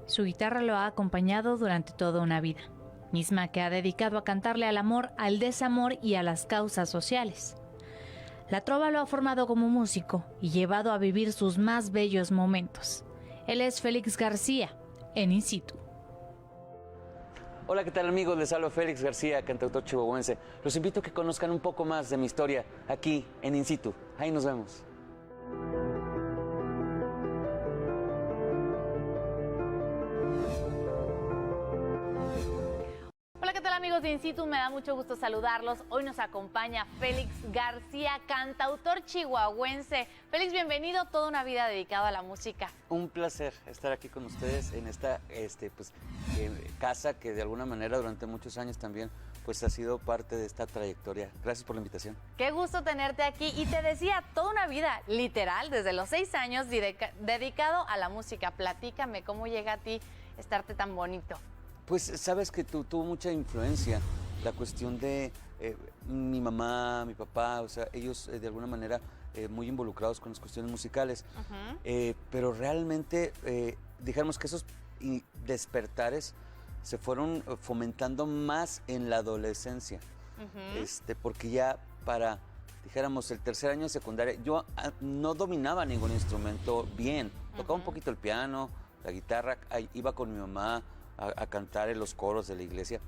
Su guitarra lo ha acompañado durante toda una vida, misma que ha dedicado a cantarle al amor, al desamor y a las causas sociales. La trova lo ha formado como músico y llevado a vivir sus más bellos momentos. Él es Félix García, en In Situ. Hola, ¿qué tal amigos? Les hablo Félix García, cantautor chihuahuense. Los invito a que conozcan un poco más de mi historia aquí en In Situ. Ahí nos vemos. Hola, ¿qué tal amigos de In Situ? Me da mucho gusto saludarlos. Hoy nos acompaña Félix García, cantautor chihuahuense. Félix, bienvenido, toda una vida dedicada a la música. Un placer estar aquí con ustedes en esta casa que de alguna manera durante muchos años también pues ha sido parte de esta trayectoria. Gracias por la invitación. Qué gusto tenerte aquí. Y te decía, toda una vida, literal, desde los 6 años, dedicado a la música. Platícame, ¿cómo llega a ti estarte tan bonito? Pues sabes que tuvo mucha influencia la cuestión de mi mamá, mi papá, o sea, ellos de alguna manera muy involucrados con las cuestiones musicales, pero realmente dijéramos que esos despertares se fueron fomentando más en la adolescencia, porque ya para, dijéramos, el tercer año de secundaria, yo no dominaba ningún instrumento bien, tocaba un poquito el piano, la guitarra, iba con mi mamá a cantar en los coros de la iglesia,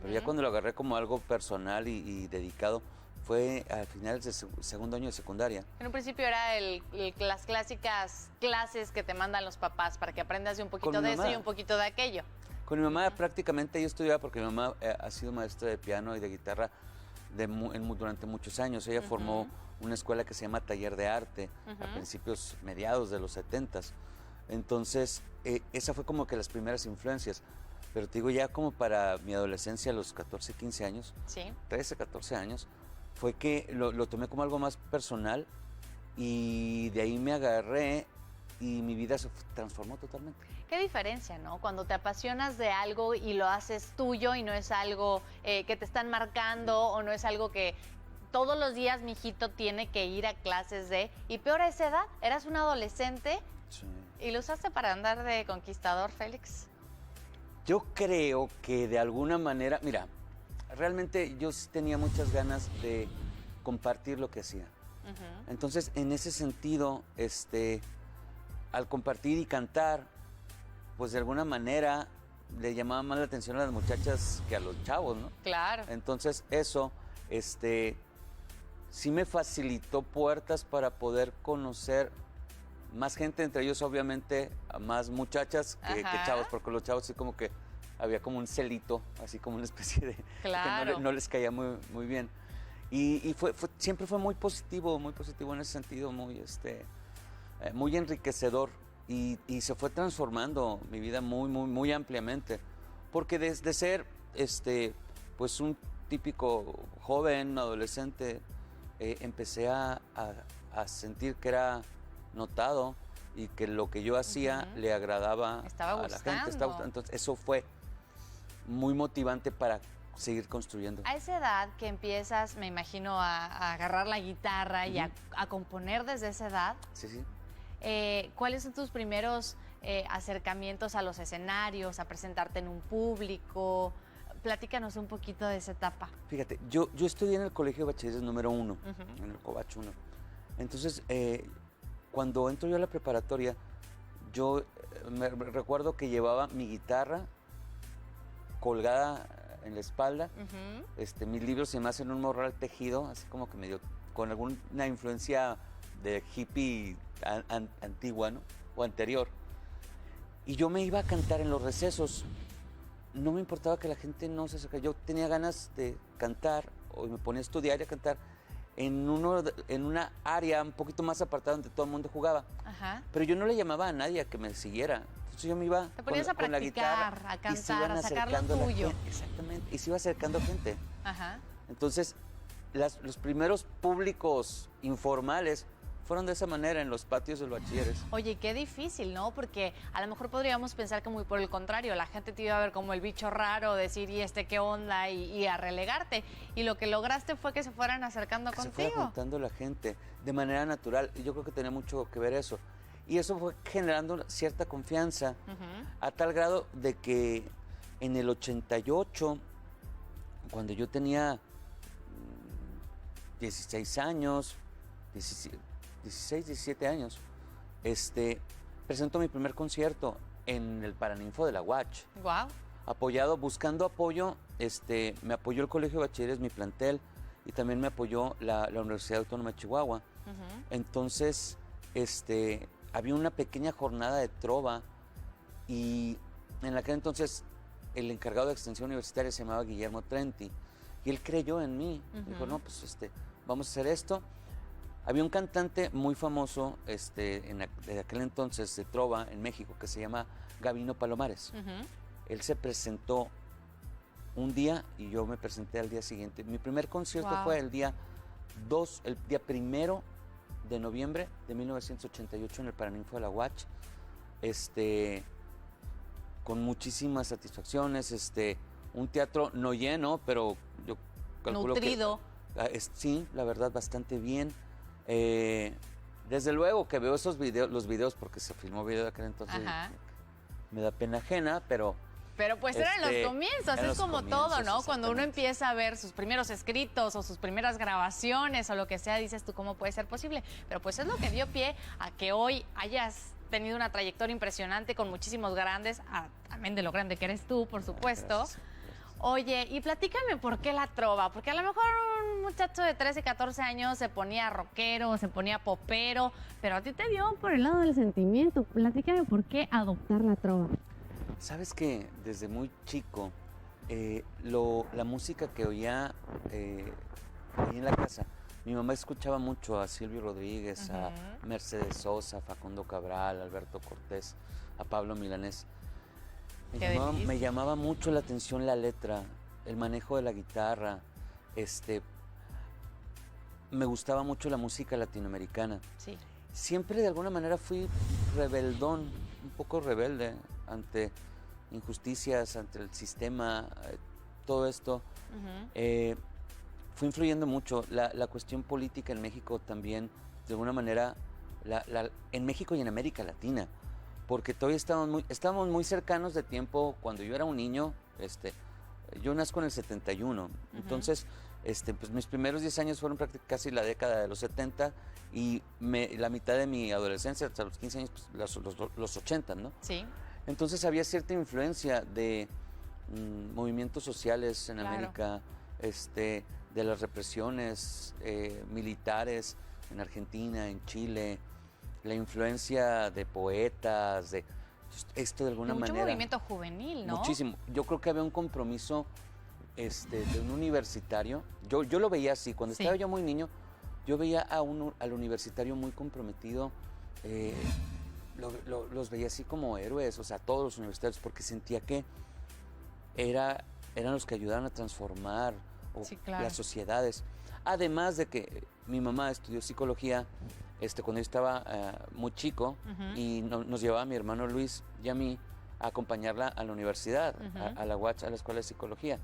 pero ya cuando lo agarré como algo personal y dedicado, fue al final del segundo año de secundaria. En un principio era las clásicas clases que te mandan los papás para que aprendas de un poquito de eso y un poquito de aquello. Con mi mamá prácticamente yo estudiaba porque mi mamá ha sido maestra de piano y de guitarra durante muchos años. Ella formó una escuela que se llama Taller de Arte a principios, mediados de los 70s. Entonces, esa fue como que las primeras influencias. Pero te digo, ya como para mi adolescencia, a los 14, 15 años, 13, 14 años, fue que lo tomé como algo más personal y de ahí me agarré y mi vida se transformó totalmente. Qué diferencia, ¿no? Cuando te apasionas de algo y lo haces tuyo y no es algo que te están marcando o no es algo que todos los días mi hijito tiene que ir a clases de... Y peor a esa edad, eras un adolescente. Sí. ¿Y lo usaste para andar de conquistador, Félix? Yo creo que de alguna manera, mira, realmente yo sí tenía muchas ganas de compartir lo que hacía. Entonces, en ese sentido, al compartir y cantar, pues de alguna manera le llamaba más la atención a las muchachas que a los chavos, ¿no? Claro. Entonces, eso, sí me facilitó puertas para poder conocer más gente, entre ellos obviamente a más muchachas que chavos, porque los chavos sí como que había como un celito, así como una especie de... Claro. Que no les caía muy bien. Y siempre fue muy positivo en ese sentido, muy enriquecedor y se fue transformando mi vida muy ampliamente, porque desde ser pues un típico joven, adolescente, empecé a sentir que era notado y que lo que yo hacía le agradaba a la gente. Entonces eso fue muy motivante para seguir construyendo. A esa edad que empiezas, me imagino, a agarrar la guitarra y a componer desde esa edad. Sí. ¿Cuáles son tus primeros acercamientos a los escenarios, a presentarte en un público? Platícanos un poquito de esa etapa. Fíjate, yo estudié en el Colegio de Bachilleres número 1, en el Cobach 1. Entonces, cuando entro yo a la preparatoria, yo me recuerdo que llevaba mi guitarra colgada en la espalda, mis libros y demás en un morral tejido, así como que medio con alguna influencia de hippie antigua, ¿no? O anterior. Y yo me iba a cantar en los recesos. No me importaba que la gente no se acercara. Yo tenía ganas de cantar, o me ponía a estudiar y a cantar en una área un poquito más apartada donde todo el mundo jugaba. Pero yo no le llamaba a nadie a que me siguiera. Entonces yo me iba con la guitarra, a cantar, a sacar lo tuyo. Exactamente, y se iba acercando gente. Entonces, los primeros públicos informales fueron de esa manera en los patios de los bachilleres. Oye, qué difícil, ¿no? Porque a lo mejor podríamos pensar que muy por el contrario, la gente te iba a ver como el bicho raro, decir, ¿y qué onda? Y a relegarte. Y lo que lograste fue que se fueran acercando contigo. Se fue juntando la gente de manera natural. Y yo creo que tenía mucho que ver eso. Y eso fue generando cierta confianza, Ujú. a tal grado de que en el 88, cuando yo tenía 16 años, 16, 17 años, presento mi primer concierto en el Paraninfo de la UACH. Guau. Buscando apoyo, me apoyó el Colegio de Bachilleres, mi plantel, y también me apoyó la Universidad Autónoma de Chihuahua. Ujú. Entonces, había una pequeña jornada de trova y en aquel entonces el encargado de extensión universitaria se llamaba Guillermo Trenti y él creyó en mí. Dijo, Ujú. no, pues vamos a hacer esto. Había un cantante muy famoso de aquel entonces de trova en México que se llama Gabino Palomares. Ujú. Él se presentó un día y yo me presenté al día siguiente. Mi primer concierto Wow. fue el día 1 de noviembre de 1988 en el Paraninfo de la UACH, con muchísimas satisfacciones, un teatro no lleno, pero yo calculo Nutrido. que sí, la verdad, bastante bien. Desde luego que veo los videos porque se filmó video de aquel entonces. Ajá. Me da pena ajena, pero Pero pues eran los comienzos, eran es los como todo, comienzos, ¿no? Cuando uno exactamente. empieza a ver sus primeros escritos o sus primeras grabaciones o lo que sea, dices tú, ¿cómo puede ser posible? Pero pues es lo que dio pie a que hoy hayas tenido una trayectoria impresionante con muchísimos grandes, amén de lo grande que eres tú, por supuesto. Gracias. Oye, y platícame por qué la trova, porque a lo mejor un muchacho de 13, 14 años se ponía rockero, se ponía popero, pero a ti te dio por el lado del sentimiento. Platícame por qué adoptar la trova. Sabes que desde muy chico, la música que oía ahí en la casa, mi mamá escuchaba mucho a Silvio Rodríguez, a Ujú. Mercedes Sosa, Facundo Cabral, Alberto Cortés, a Pablo Milanés. Qué delicia. Me llamaba mucho la atención la letra, el manejo de la guitarra, me gustaba mucho la música latinoamericana. Sí. Siempre de alguna manera fui rebeldón, un poco rebelde ante injusticias, ante el sistema, todo esto. Ujú. Fue influyendo mucho la cuestión política en México también, de alguna manera, en México y en América Latina, porque todavía estábamos muy cercanos de tiempo cuando yo era un niño. Yo nazco en el 71, entonces pues mis primeros 10 años fueron casi la década de los 70 y la mitad de mi adolescencia, hasta los 15 años, pues, los 80, ¿no? Sí. Entonces había cierta influencia de movimientos sociales en Claro. América, de las represiones militares en Argentina, en Chile, la influencia de poetas, de esto de alguna Mucho manera. movimiento juvenil, ¿no? Muchísimo. Yo creo que había un compromiso de un universitario. Yo lo veía así. Cuando Sí. estaba yo muy niño, yo veía al universitario muy comprometido. Los veía así como héroes, o sea, todos los universitarios, porque sentía que eran los que ayudaban a transformar Sí, claro. las sociedades. Además de que mi mamá estudió psicología cuando yo estaba muy chico, Ujú. y nos llevaba a mi hermano Luis y a mí a acompañarla a la universidad, Ujú. a la UACH, a la Escuela de Psicología.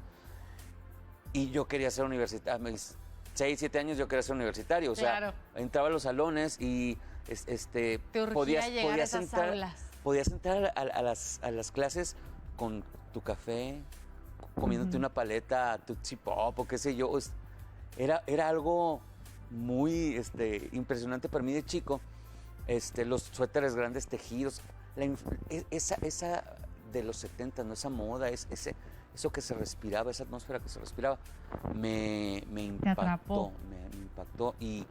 Y yo quería ser universitario. A mis 6, 7 años yo quería ser universitario. O sea, Claro. entraba a los salones y Te urgía llegar a esas entrar, aulas. podías entrar a las clases con tu café, comiéndote una paleta, Tootsie Pop o qué sé yo. Era algo muy impresionante para mí de chico. Los suéteres grandes tejidos, esa de los 70, ¿no? Esa moda, eso que se respiraba, esa atmósfera que se respiraba, me impactó, atrapó. me impactó y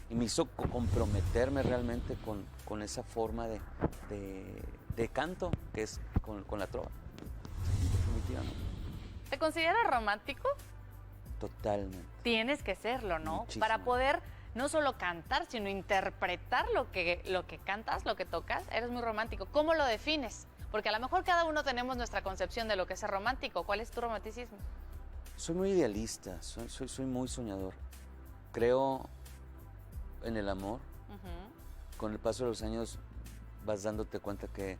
me hizo comprometerme realmente con esa forma de canto que es con la trova. Definitivamente. ¿Te consideras romántico? Totalmente. Tienes que serlo, ¿no? Muchísimo. Para poder no solo cantar, sino interpretar lo que cantas, lo que tocas. Eres muy romántico. ¿Cómo lo defines? Porque a lo mejor cada uno tenemos nuestra concepción de lo que es ser romántico. ¿Cuál es tu romanticismo? Soy muy idealista, soy muy soñador. Creo en el amor. Ujú. Con el paso de los años vas dándote cuenta que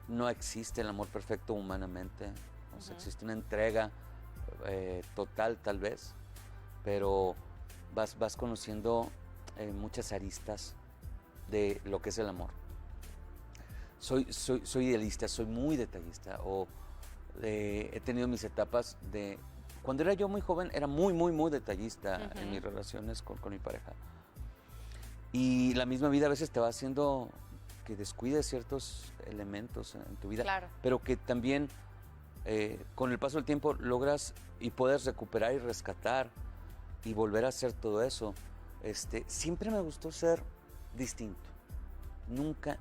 no existe el amor perfecto humanamente. O sea, Ujú. existe una entrega total tal vez, pero vas conociendo muchas aristas de lo que es el amor. Soy idealista, soy muy detallista, he tenido mis etapas de... Cuando era yo muy joven, era muy detallista en mis relaciones con mi pareja. Y la misma vida a veces te va haciendo que descuides ciertos elementos en tu vida, Claro. pero que también con el paso del tiempo logras y puedes recuperar y rescatar y volver a hacer todo eso. Siempre me gustó ser distinto. Nunca,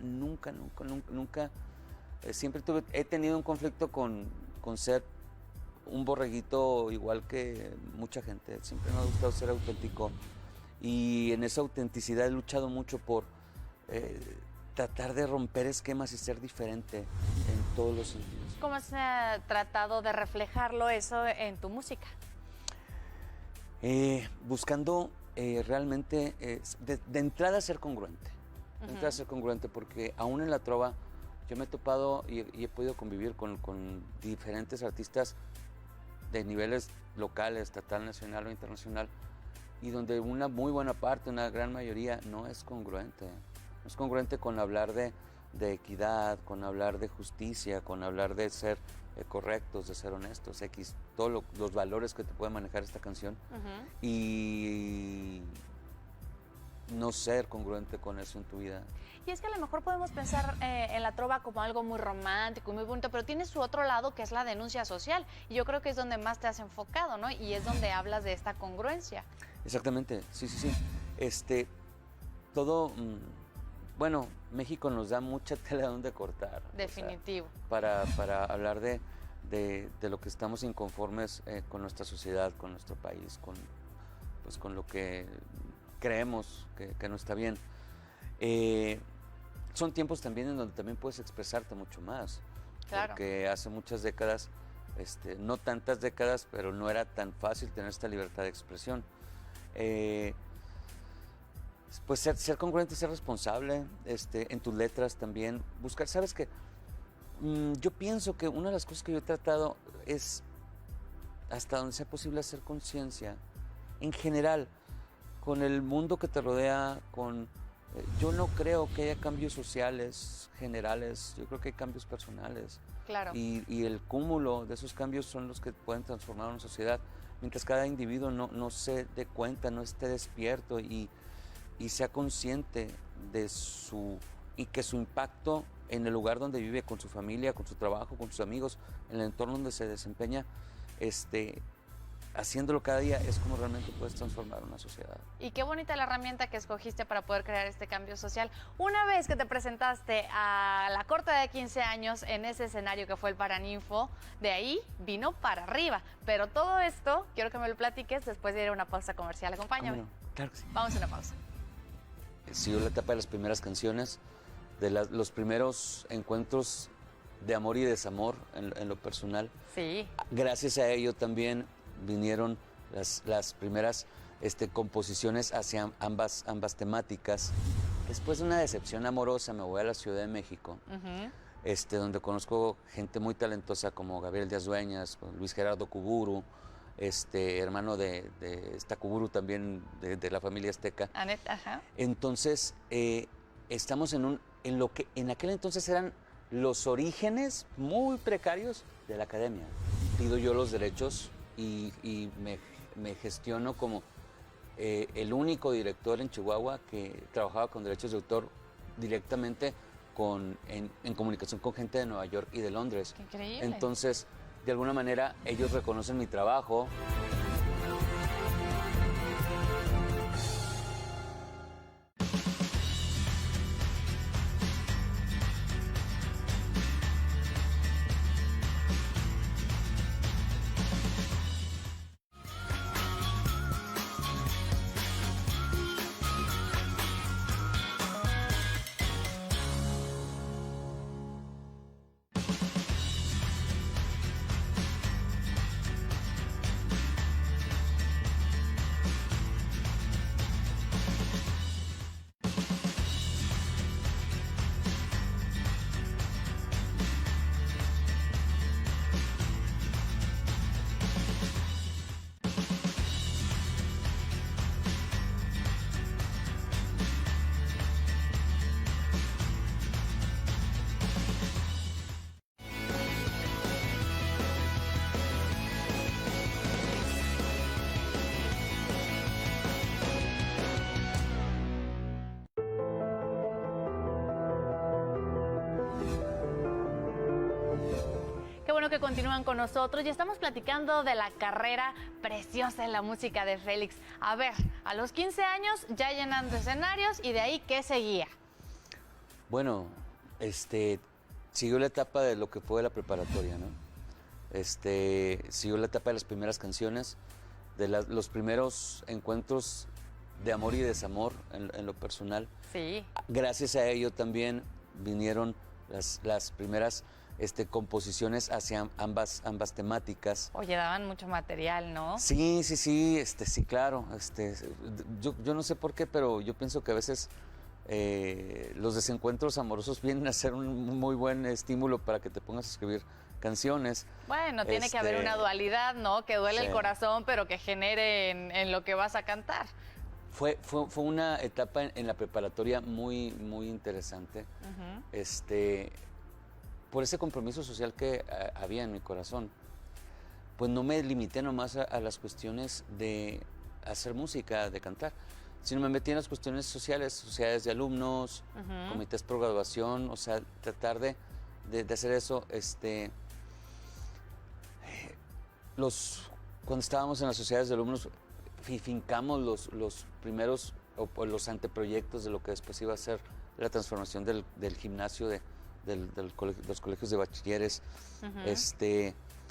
siempre he tenido un conflicto con ser un borreguito igual que mucha gente. Siempre me ha gustado ser auténtico y en esa autenticidad he luchado mucho por tratar de romper esquemas y ser diferente en todos los sentidos. ¿Cómo has tratado de reflejarlo eso en tu música? Buscando realmente de entrada ser congruente. De entrada ser congruente, porque aún en la trova yo me he topado y he podido convivir con diferentes artistas de niveles local, estatal, nacional o internacional, y donde una muy buena parte, una gran mayoría, no es congruente. No es congruente con hablar de equidad, con hablar de justicia, con hablar de ser correctos, de ser honestos, todos los valores que te puede manejar esta canción. Y no ser congruente con eso en tu vida. Y es que a lo mejor podemos pensar en la trova como algo muy romántico y muy bonito, pero tiene su otro lado que es la denuncia social. Y yo creo que es donde más te has enfocado, ¿no? Y es donde hablas de esta congruencia. Exactamente, sí. Todo, bueno, México nos da mucha tela donde cortar. Definitivo. O sea, para hablar de lo que estamos inconformes con nuestra sociedad, con nuestro país, con lo que creemos que no está bien. Son tiempos también en donde también puedes expresarte mucho más. Claro. Porque hace muchas décadas, no tantas décadas, pero no era tan fácil tener esta libertad de expresión. Pues ser congruente, ser responsable en tus letras también. Buscar, ¿sabes qué? Yo pienso que una de las cosas que yo he tratado es, hasta donde sea posible, hacer conciencia en general con el mundo que te rodea, yo no creo que haya cambios sociales generales, yo creo que hay cambios personales. Claro. Y el cúmulo de esos cambios son los que pueden transformar una sociedad, mientras cada individuo no se dé cuenta, no esté despierto y sea consciente y que su impacto en el lugar donde vive, con su familia, con su trabajo, con sus amigos, en el entorno donde se desempeña, haciéndolo cada día es como realmente puedes transformar una sociedad. Y qué bonita la herramienta que escogiste para poder crear este cambio social. Una vez que te presentaste a la corte de 15 años en ese escenario que fue el Paraninfo, de ahí vino para arriba. Pero todo esto quiero que me lo platiques después de ir a una pausa comercial. Acompáñame. ¿Cómo no? Claro que sí. Vamos a una pausa. Siguió la etapa de las primeras canciones, de los primeros encuentros de amor y desamor en lo personal. Sí. Gracias a ello también vinieron las primeras composiciones hacia ambas temáticas. Después de una decepción amorosa me voy a la Ciudad de México, donde conozco gente muy talentosa como Gabriel Díaz Dueñas, Luis Gerardo Cuburu, hermano de Cuburu también, de la familia azteca. Anet, ajá. Entonces, estamos en lo que en aquel entonces eran los orígenes muy precarios de la academia. Pido yo los derechos y me gestiono como el único director en Chihuahua que trabajaba con derechos de autor directamente en comunicación con gente de Nueva York y de Londres. ¡Qué increíble! Entonces, de alguna manera, ellos reconocen mi trabajo. que continúan con nosotros y estamos platicando de la carrera preciosa en la música de Félix. A ver, a los 15 años ya llenando escenarios y de ahí, ¿qué seguía? Bueno, siguió la etapa de lo que fue la preparatoria, ¿no? Siguió la etapa de las primeras canciones, de los primeros encuentros de amor y desamor en lo personal. Sí. Gracias a ello también vinieron las primeras composiciones hacia ambas temáticas. Oye, daban mucho material, ¿no? Sí, claro. Yo no sé por qué, pero yo pienso que a veces los desencuentros amorosos vienen a ser un muy buen estímulo para que te pongas a escribir canciones. Bueno, tiene que haber una dualidad, ¿no? Que duele el corazón, pero que genere en lo que vas a cantar. Fue una etapa en la preparatoria muy, muy interesante. Por ese compromiso social que había en mi corazón, pues no me limité nomás a las cuestiones de hacer música, de cantar, sino me metí en las cuestiones sociales, sociedades de alumnos, comités pro graduación, o sea, tratar de hacer eso. Cuando estábamos en las sociedades de alumnos, fincamos los primeros o los anteproyectos de lo que después iba a ser la transformación del gimnasio de los colegios de bachilleres,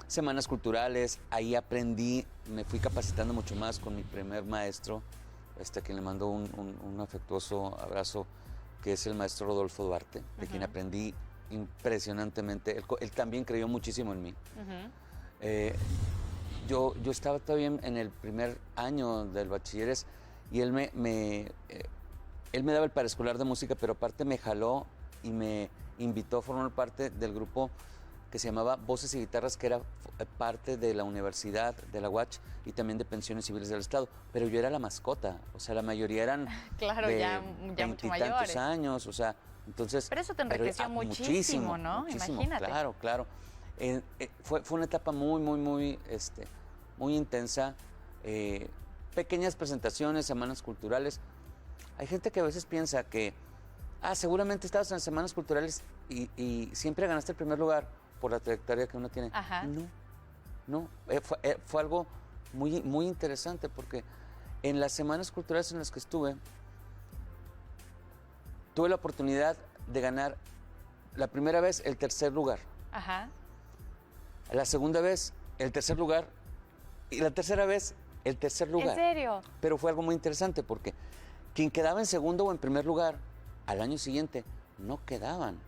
semanas culturales. Ahí aprendí, me fui capacitando mucho más con mi primer maestro, a quien le mando un afectuoso abrazo, que es el maestro Rodolfo Duarte, de quien aprendí impresionantemente. Él también creyó muchísimo en mí. Yo estaba todavía en el primer año del bachilleres y él me daba el paraescolar de música, pero aparte me jaló y me invitó a formar parte del grupo que se llamaba Voces y Guitarras, que era parte de la universidad, de la UACH y también de Pensiones Civiles del Estado. Pero yo era la mascota, o sea, la mayoría eran claro, de ya mucho mayores. Años, o sea, entonces... Pero eso te enriqueció muchísimo, ¿no? Muchísimo, imagínate. Claro. Fue una etapa muy intensa. Pequeñas presentaciones, semanas culturales. Hay gente que a veces piensa que seguramente estabas en las semanas culturales y siempre ganaste el primer lugar por la trayectoria que uno tiene. Ajá. No. Fue algo muy interesante, porque en las semanas culturales en las que estuve, tuve la oportunidad de ganar la primera vez el tercer lugar. Ajá. La segunda vez el tercer lugar y la tercera vez el tercer lugar. ¿En serio? Pero fue algo muy interesante, porque quien quedaba en segundo o en primer lugar al año siguiente no quedaban.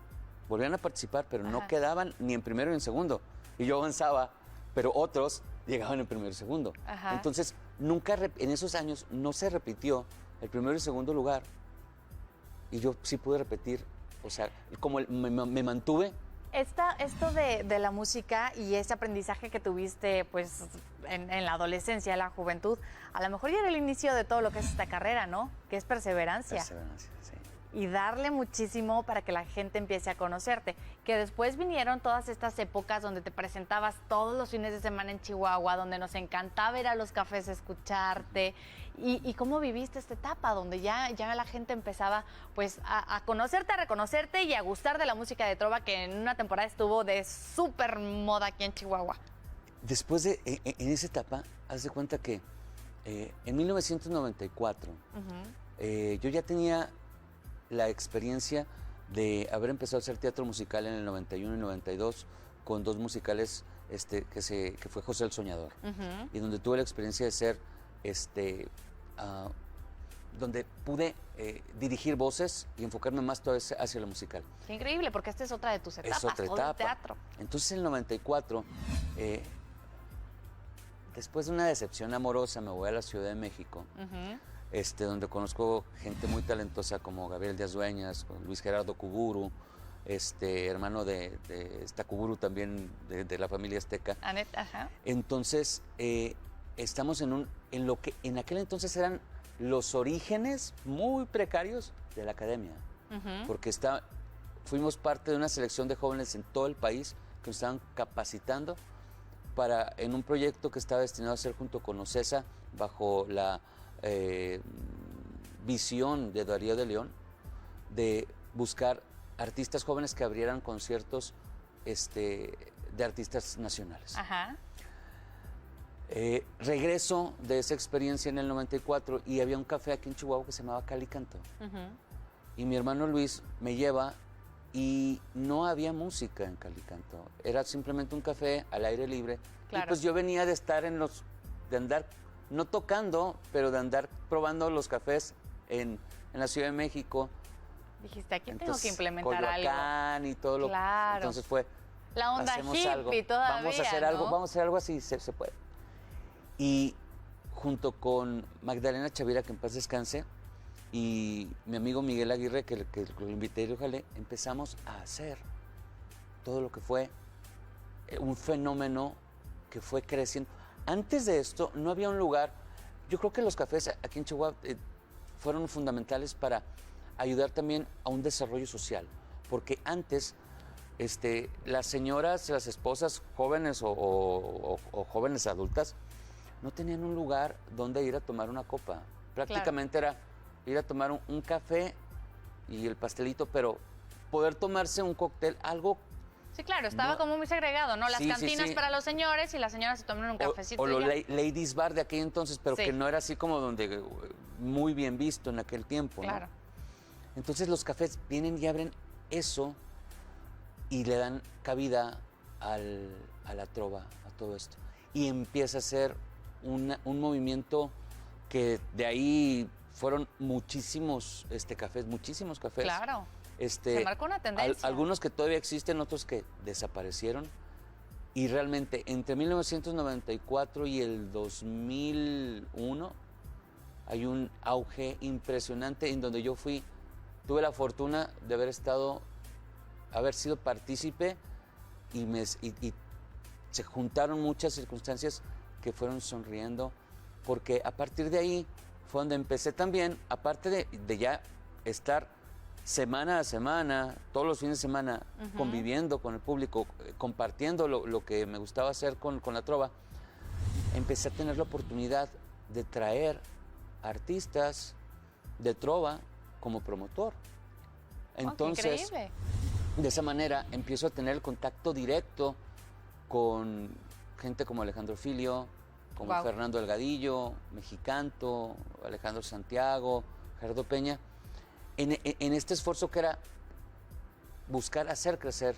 Volvían a participar, pero no quedaban ni en primero ni en segundo. Y yo avanzaba, pero otros llegaban en primero y segundo. Ajá. Entonces, nunca en esos años no se repitió el primero y segundo lugar. Y yo sí pude repetir, o sea, como me mantuve. Esto de la música y ese aprendizaje que tuviste pues en la adolescencia, en la juventud, a lo mejor ya era el inicio de todo lo que es esta carrera, ¿no? Que es perseverancia. Perseverancia, sí. Y darle muchísimo para que la gente empiece a conocerte. Que después vinieron todas estas épocas donde te presentabas todos los fines de semana en Chihuahua, donde nos encantaba ir a los cafés a escucharte. ¿Y cómo viviste esta etapa donde ya la gente empezaba pues a conocerte, a reconocerte y a gustar de la música de trova, que en una temporada estuvo de súper moda aquí en Chihuahua? Después en esa etapa, haz de cuenta que en 1994 yo ya tenía la experiencia de haber empezado a hacer teatro musical en el 91 y 92 con dos musicales que fue José el Soñador, y donde tuve la experiencia de ser donde pude dirigir voces y enfocarme más todo hacia lo musical. Qué increíble, porque esta es otra de tus etapas, es otra todo etapa. el teatro. Entonces en el 94, después de una decepción amorosa, me voy a la Ciudad de México, donde conozco gente muy talentosa como Gabriel Díaz Dueñas, Luis Gerardo Cuburu, hermano de Cuburu también, de la familia azteca. Anet, ajá. Entonces, estamos en lo que en aquel entonces eran los orígenes muy precarios de la academia, porque fuimos parte de una selección de jóvenes en todo el país que nos estaban capacitando en un proyecto que estaba destinado a ser junto con OCESA, bajo la visión de Darío de León, de buscar artistas jóvenes que abrieran conciertos de artistas nacionales. Ajá. Regreso de esa experiencia en el 94 y había un café aquí en Chihuahua que se llamaba Calicanto. Y mi hermano Luis me lleva y no había música en Calicanto. Era simplemente un café al aire libre. Claro. Y pues yo venía de estar de andar, no tocando, pero de andar probando los cafés en la Ciudad de México. Dijiste, aquí tengo Entonces, que implementar Coyoacán algo. y todo lo Claro. Entonces fue, La onda hacemos hippie algo, todavía, vamos a hacer ¿no? algo, vamos a hacer algo así, se puede. Y junto con Magdalena Chavira, que en paz descanse, y mi amigo Miguel Aguirre, que lo invité y ojalá, empezamos a hacer todo lo que fue un fenómeno que fue creciendo. Antes de esto no había un lugar, yo creo que los cafés aquí en Chihuahua fueron fundamentales para ayudar también a un desarrollo social, porque antes las señoras, las esposas jóvenes o jóvenes adultas no tenían un lugar donde ir a tomar una copa. Prácticamente era ir a tomar un café y el pastelito, pero poder tomarse un cóctel, algo... Sí, claro, estaba No. como muy segregado, ¿no? Las Sí, cantinas sí. para los señores y las señoras se toman un cafecito. O y los ya. ladies bar de aquel entonces, pero Sí. que no era así como donde muy bien visto en aquel tiempo, ¿no? Claro. Entonces los cafés vienen y abren eso y le dan cabida a la trova, a todo esto. Y empieza a ser un movimiento que de ahí fueron muchísimos cafés, muchísimos cafés. Claro. Se marcó una tendencia. Algunos que todavía existen, otros que desaparecieron. Y realmente entre 1994 y el 2001 hay un auge impresionante en donde yo tuve la fortuna de haber sido partícipe y se juntaron muchas circunstancias que fueron sonriendo, porque a partir de ahí fue donde empecé también, aparte de ya estar semana a semana, todos los fines de semana, conviviendo con el público, compartiendo lo que me gustaba hacer con la trova, empecé a tener la oportunidad de traer artistas de trova como promotor. Entonces, increíble. de esa manera empiezo a tener el contacto directo con gente como Alejandro Filio, como Wow. Fernando Delgadillo, Mexicanto, Alejandro Santiago, Gerardo Peña, en este esfuerzo que era buscar hacer crecer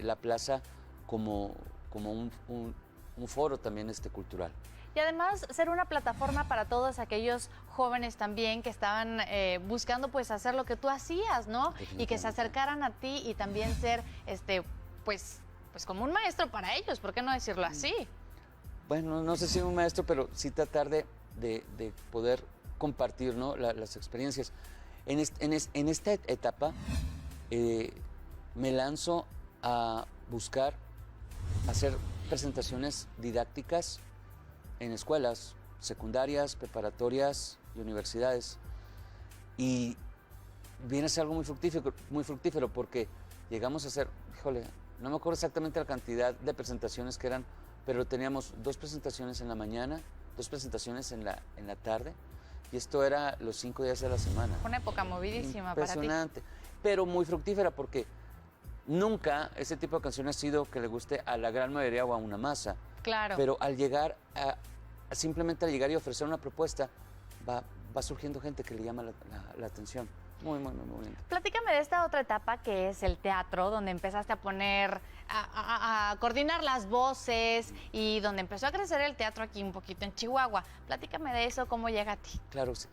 la plaza como un foro también cultural. Y además ser una plataforma para todos aquellos jóvenes también que estaban buscando pues hacer lo que tú hacías, ¿no? Y que se acercaran a ti y también ser pues como un maestro para ellos, ¿por qué no decirlo así? Bueno, no sé si un maestro, pero sí tratar de poder compartir, ¿no? las experiencias. En esta etapa me lanzo a buscar hacer presentaciones didácticas en escuelas secundarias, preparatorias y universidades. Y viene a ser algo muy fructífero porque llegamos a hacer, híjole, no me acuerdo exactamente la cantidad de presentaciones que eran, pero teníamos 2 presentaciones en la mañana, 2 presentaciones en la tarde, y esto era los 5 días de la semana. Una época movidísima para ti. Impresionante, pero muy fructífera porque nunca ese tipo de canción ha sido que le guste a la gran mayoría o a una masa. Claro. Pero al llegar simplemente al llegar y ofrecer una propuesta, va surgiendo gente que le llama la atención. Muy bonito. Platícame de esta otra etapa que es el teatro, donde empezaste a poner, a coordinar las voces y donde empezó a crecer el teatro aquí un poquito en Chihuahua. Platícame de eso, cómo llega a ti. Claro, sí.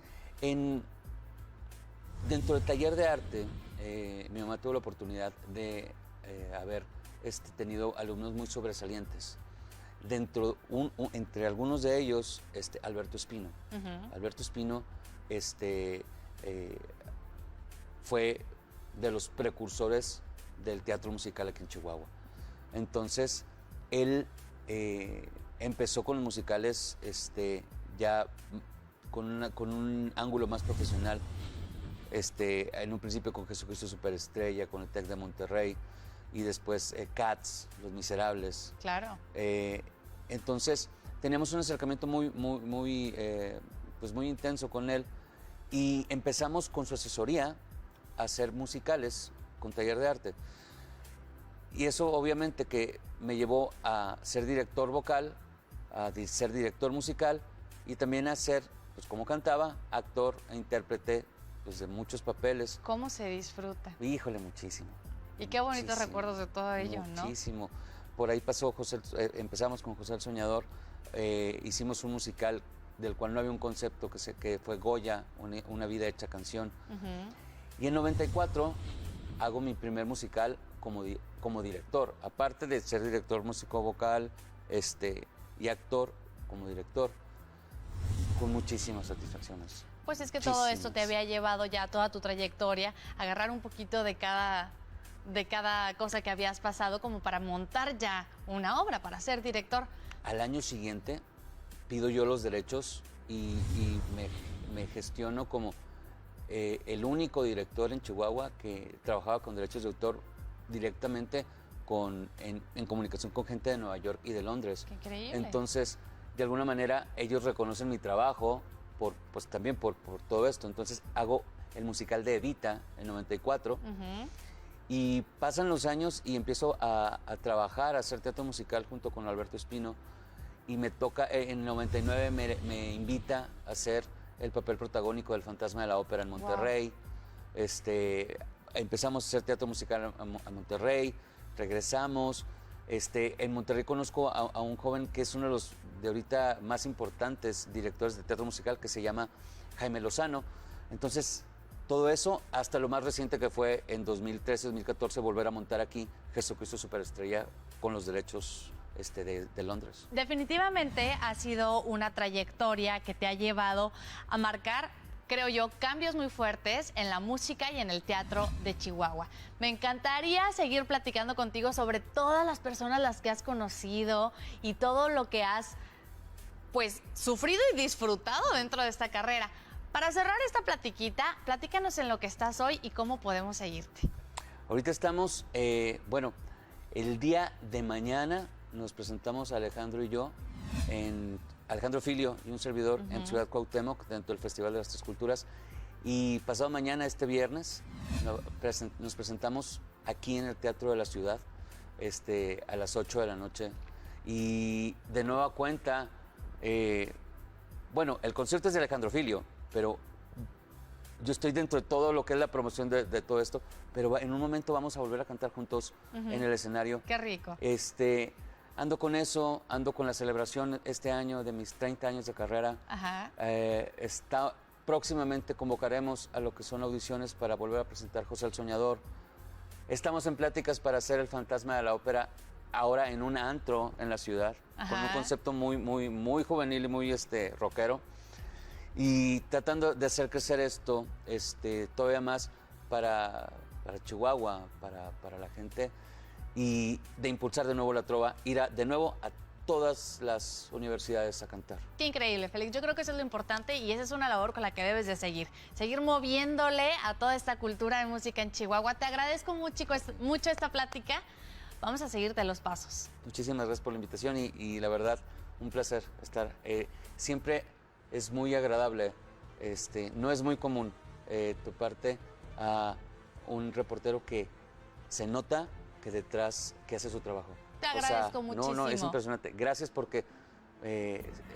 Dentro del taller de arte, mi mamá tuvo la oportunidad de haber tenido alumnos muy sobresalientes. Entre algunos de ellos, Alberto Espino. Alberto Espino fue de los precursores del teatro musical aquí en Chihuahua. Entonces, él empezó con los musicales ya con un ángulo más profesional. En un principio con Jesucristo Superestrella, con el TEC de Monterrey, y después Cats, Los Miserables. Claro. Entonces, teníamos un acercamiento muy intenso con él, y empezamos con su asesoría a hacer musicales con taller de arte. Y eso obviamente que me llevó a ser director vocal, a ser director musical y también a ser, pues como cantaba, actor e intérprete pues, de muchos papeles. ¿Cómo se disfruta? Híjole, muchísimo. Y qué bonitos Muchísimo, recuerdos de todo ello, ¿no? Muchísimo. Por ahí pasó empezamos con José el Soñador, hicimos un musical del cual no había un concepto, que fue Goya, una vida hecha canción. Y en 94 hago mi primer musical como director, aparte de ser director músico vocal y actor como director, con muchísimas satisfacciones. Pues es que todo esto te había llevado ya toda tu trayectoria, a agarrar un poquito de cada cosa que habías pasado como para montar ya una obra, para ser director. Al año siguiente pido yo los derechos y me gestiono como el único director en Chihuahua que trabajaba con derechos de autor directamente en comunicación con gente de Nueva York y de Londres. ¡Qué increíble! Entonces, de alguna manera, ellos reconocen mi trabajo pues también por todo esto. Entonces, hago el musical de Evita en 94 y pasan los años y empiezo a trabajar, a hacer teatro musical junto con Alberto Espino y me toca, en 99 me invita a hacer el papel protagónico del Fantasma de la Ópera en Monterrey. Wow. Empezamos a hacer teatro musical a Monterrey, regresamos. En Monterrey conozco a un joven que es uno de los de ahorita más importantes directores de teatro musical, que se llama Jaime Lozano. Entonces, todo eso hasta lo más reciente que fue en 2013, 2014, volver a montar aquí Jesucristo Superestrella con los derechos de Londres. Definitivamente ha sido una trayectoria que te ha llevado a marcar, creo yo, cambios muy fuertes en la música y en el teatro de Chihuahua. Me encantaría seguir platicando contigo sobre todas las personas las que has conocido y todo lo que has, pues, sufrido y disfrutado dentro de esta carrera. Para cerrar esta platiquita, platícanos en lo que estás hoy y cómo podemos seguirte. Ahorita estamos, el día de mañana nos presentamos Alejandro y yo, Alejandro Filio y un servidor en Ciudad Cuauhtémoc, dentro del Festival de las Tres Culturas. Y pasado mañana, este viernes, nos presentamos aquí en el Teatro de la Ciudad, a las 8 de la noche. Y de nueva cuenta, bueno, el concierto es de Alejandro Filio, pero yo estoy dentro de todo lo que es la promoción de todo esto, pero en un momento vamos a volver a cantar juntos en el escenario. ¡Qué rico! Ando con eso, ando con la celebración este año de mis 30 años de carrera. Ajá. Próximamente convocaremos a lo que son audiciones para volver a presentar José el Soñador. Estamos en pláticas para hacer el Fantasma de la Ópera ahora en un antro en la ciudad, con un concepto muy juvenil y muy rockero. Y tratando de hacer crecer esto todavía más para Chihuahua, para la gente, y de impulsar de nuevo la trova, ir de nuevo a todas las universidades a cantar. Qué increíble, Félix. Yo creo que eso es lo importante y esa es una labor con la que debes de seguir moviéndole a toda esta cultura de música en Chihuahua. Te agradezco mucho esta plática. Vamos a seguirte los pasos. Muchísimas gracias por la invitación y la verdad, un placer estar. Siempre es muy agradable, no es muy común toparte a un reportero que se nota que detrás, que hace su trabajo. Te agradezco muchísimo. No, es impresionante. Gracias porque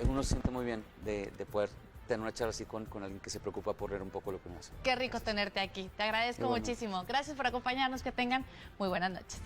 uno se siente muy bien de poder tener una charla así con alguien que se preocupa por ver un poco lo que uno hace. Qué rico tenerte aquí. Te agradezco muchísimo. Gracias por acompañarnos. Que tengan muy buenas noches.